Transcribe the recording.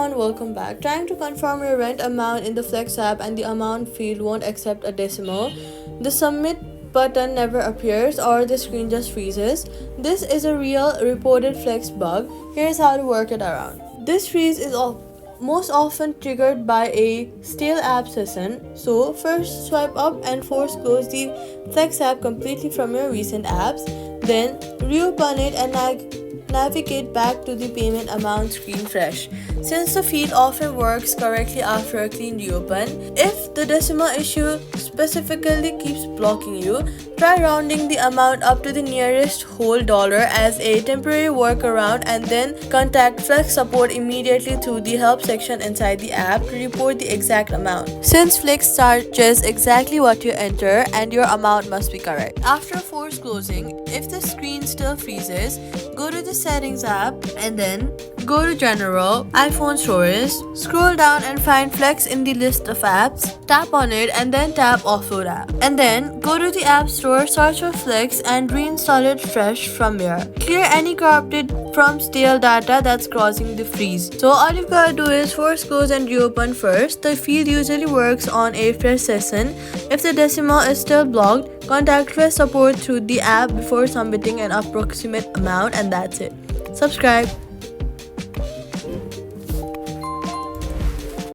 everyone, welcome back. Trying to confirm your rent amount in the Flex app and the amount field won't accept a decimal. The submit button never appears or the screen just freezes. This is a real reported Flex bug. Here's how to work it around. This freeze is most often triggered by a stale app session. So first swipe up and force close the Flex app completely from your recent apps. Then reopen it and navigate back to the payment amount screen fresh. Since the feed often works correctly after a clean reopen, if the decimal issue specifically keeps blocking you, try rounding the amount up to the nearest whole dollar as a temporary workaround and then contact Flex support immediately through the help section inside the app to report the exact amount. Since Flex charges exactly what you enter and your amount must be correct. After force closing, if the screen still freezes, go to the settings app and then go to general, iPhone storage, scroll down and find Flex in the list of apps, tap on it and then tap Offload app. And then go to the app store, search for Flex and reinstall it fresh from here. Clear any corrupted from stale data that's causing the freeze. So all you've gotta do is force close and reopen first. The field usually works on a fresh session. If the decimal is still blocked, contact Flex support through the app before submitting an approximate amount, and that's it. Subscribe.